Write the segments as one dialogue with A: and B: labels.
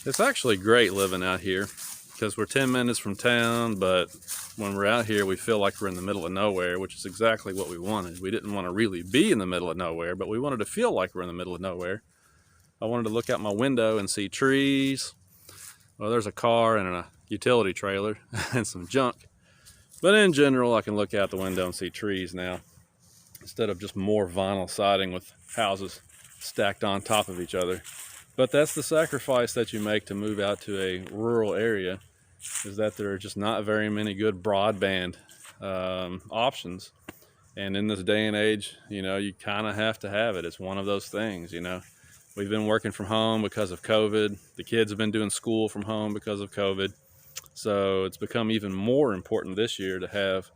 A: It's actually great living out here because we're 10 minutes from town, but when we're out here we feel like we're in the middle of nowhere, which is exactly what we wanted. We didn't want to really be in the middle of nowhere, but we wanted to feel like we're in the middle of nowhere. I wanted to look out my window and see trees. Well, there's a car and a utility trailer and some junk, but in general I can look out the window and see trees now instead of just more vinyl siding with houses stacked on top of each other. But that's the sacrifice that you make to move out to a rural area, is that there are just not very many good broadband options. And in this day and age, you kind of have to have it. It's one of those things, We've been working from home because of COVID. The kids have been doing school from home because of COVID. So it's become even more important this year to have,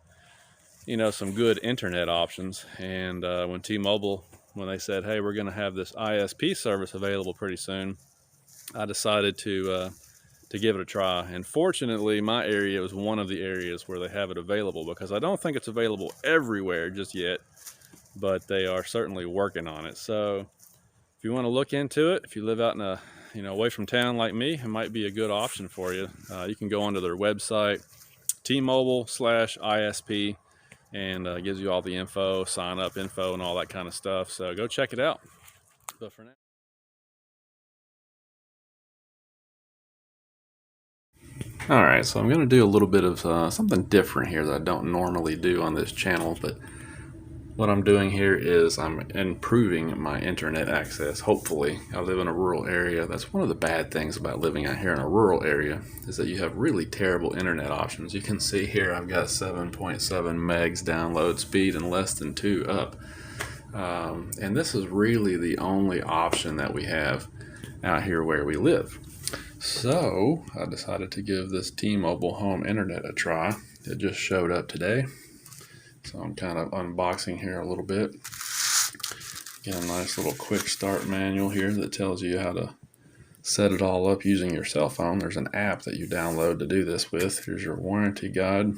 A: some good internet options. And when T-Mobile, when they said, hey, we're going to have this ISP service available pretty soon, I decided to give it a try. And fortunately, my area was one of the areas where they have it available, because I don't think it's available everywhere just yet, but they are certainly working on it. So if you want to look into it, if you live out in away from town like me, it might be a good option for you. You can go onto their website, T-Mobile/ISP, and gives you all the info, sign up info, and all that kind of stuff. So go check it out. But for now, all right, so I'm going to do a little bit of something different here that I don't normally do on this channel, but what I'm doing here is I'm improving my internet access. Hopefully, I live in a rural area. That's one of the bad things about living out here in a rural area, is that you have really terrible internet options. You can see here I've got 7.7 megs download speed and less than 2 up. And this is really the only option that we have out here where we live. So I decided to give this T-Mobile home internet a try. It just showed up today. So I'm kind of unboxing here a little bit. Get a nice little quick start manual here that tells you how to set it all up using your cell phone. There's an app that you download to do this with. Here's your warranty guide.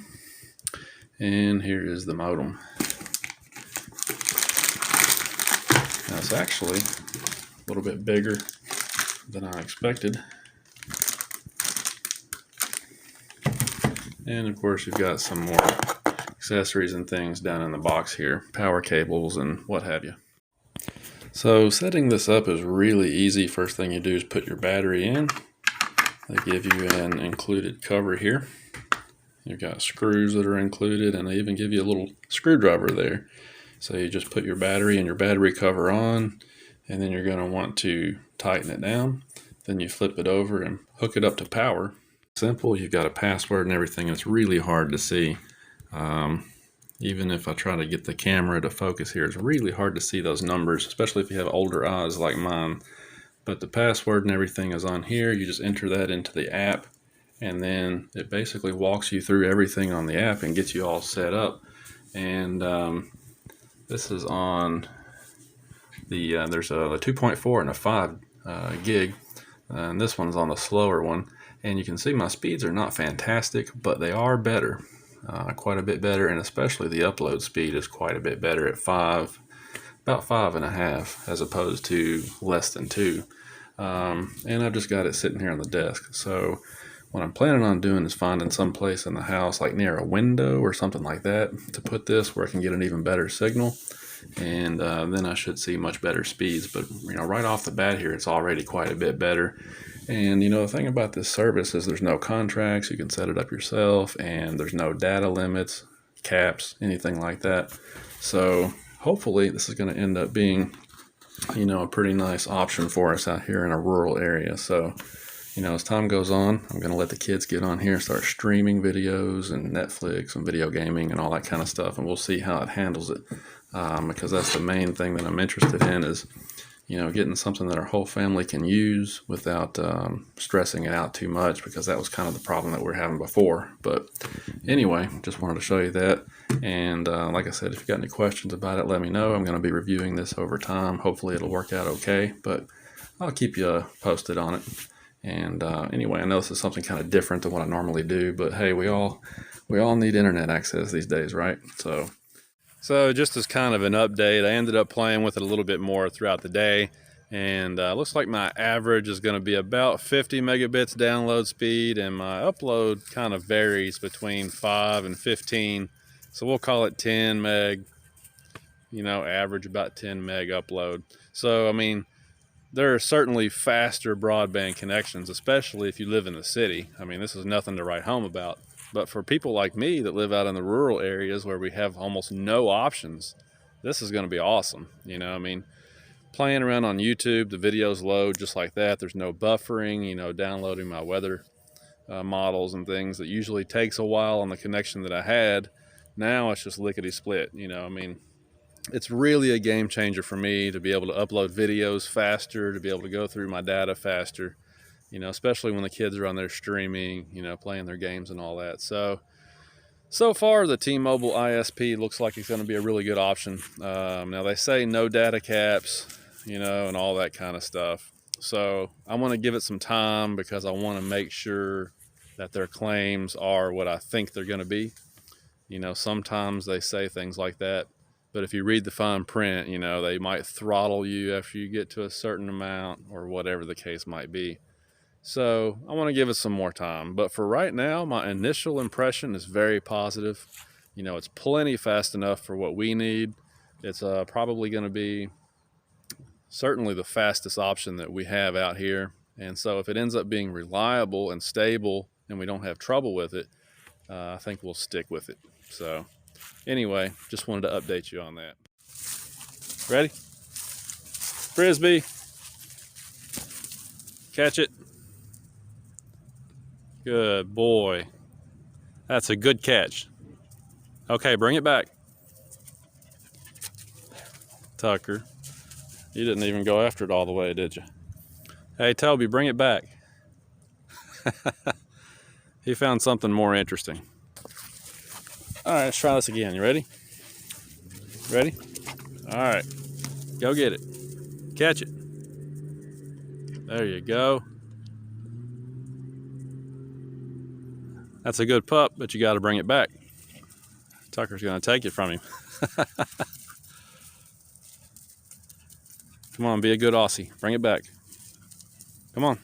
A: And here is the modem. Now it's actually a little bit bigger than I expected. And of course you've got some more accessories and things down in the box here, power cables and what have you. So setting this up is really easy. First thing you do is put your battery in. They give you an included cover here. You've got screws that are included, and they even give you a little screwdriver there. So you just put your battery and your battery cover on, and then you're going to want to tighten it down. Then you flip it over and hook it up to power. Simple. You've got a password and everything. It's really hard to see. Even if I try to get the camera to focus here, it's really hard to see those numbers, especially if you have older eyes like mine. But the password and everything is on here. You just enter that into the app, and then it basically walks you through everything on the app and gets you all set up. And this is on the there's a 2.4 and a 5 gig, and this one's on the slower one. And you can see my speeds are not fantastic, but they are better. Quite a bit better, and especially the upload speed is quite a bit better at about 5.5 as opposed to less than 2. And I've just got it sitting here on the desk. So what I'm planning on doing is finding some place in the house, like near a window or something like that, to put this where I can get an even better signal. And then I should see much better speeds. But right off the bat here, it's already quite a bit better. And the thing about this service is there's no contracts. You can set it up yourself, and there's no data limits, caps, anything like that. So hopefully this is going to end up being a pretty nice option for us out here in a rural area. So as time goes on, I'm going to let the kids get on here and start streaming videos and Netflix and video gaming and all that kind of stuff, and we'll see how it handles it, because that's the main thing that I'm interested in, is getting something that our whole family can use without stressing it out too much, because that was kind of the problem that we were having before. But anyway, just wanted to show you that. And like I said, if you've got any questions about it, let me know. I'm going to be reviewing this over time. Hopefully it'll work out okay, but I'll keep you posted on it. And anyway, I know this is something kind of different than what I normally do, but hey, we all need internet access these days, right? So just as kind of an update, I ended up playing with it a little bit more throughout the day, And looks like my average is going to be about 50 megabits download speed, and my upload kind of varies between 5 and 15. So we'll call it 10 meg, average about 10 meg upload. So, I mean, there are certainly faster broadband connections, especially if you live in the city. I mean, this is nothing to write home about. But for people like me that live out in the rural areas where we have almost no options, this is going to be awesome. I mean, playing around on YouTube, the videos load just like that. There's no buffering, downloading my weather models and things that usually takes a while on the connection that I had. Now it's just lickety split. I mean, it's really a game changer for me to be able to upload videos faster, to be able to go through my data faster, especially when the kids are on there streaming, playing their games and all that. So far, the T-Mobile ISP looks like it's going to be a really good option. Now, they say no data caps, and all that kind of stuff. So I want to give it some time because I want to make sure that their claims are what I think they're going to be. Sometimes they say things like that, but if you read the fine print, they might throttle you after you get to a certain amount or whatever the case might be. So I want to give it some more time. But for right now, my initial impression is very positive. It's plenty fast enough for what we need. It's probably going to be certainly the fastest option that we have out here. And so if it ends up being reliable and stable and we don't have trouble with it, I think we'll stick with it. So anyway, just wanted to update you on that. Ready? Frisbee. Catch it. Good boy. That's a good catch. Okay, bring it back. Tucker, you didn't even go after it all the way, did you? Hey, Toby, bring it back. He found something more interesting. All right, let's try this again. You ready? Ready? All right, go get it. Catch it. There you go. That's a good pup, but you got to bring it back. Tucker's going to take it from him. Come on, be a good Aussie. Bring it back. Come on.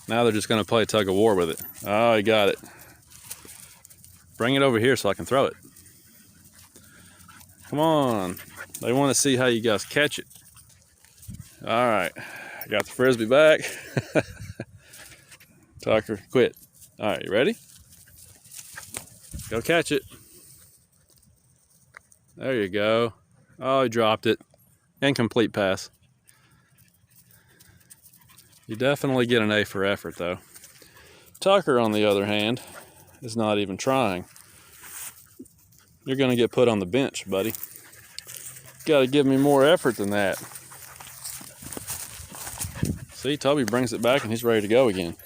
A: Now they're just going to play tug of war with it. Oh, he got it. Bring it over here so I can throw it. Come on. They want to see how you guys catch it. All right. I got the Frisbee back. Tucker, quit. All right, you ready? Go catch it. There you go. Oh, he dropped it. Incomplete pass. You definitely get an A for effort, though. Tucker, on the other hand, is not even trying. You're going to get put on the bench, buddy. Got to give me more effort than that. See, Toby brings it back and he's ready to go again.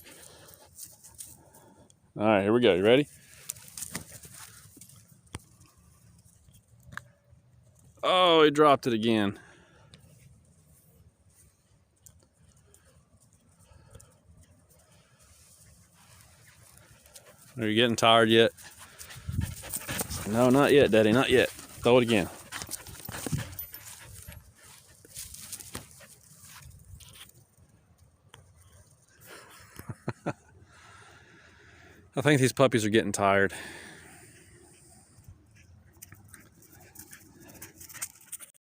A: All right, here we go. You ready? Oh, he dropped it again. Are you getting tired yet? No, not yet, Daddy, not yet. Throw it again. I think these puppies are getting tired.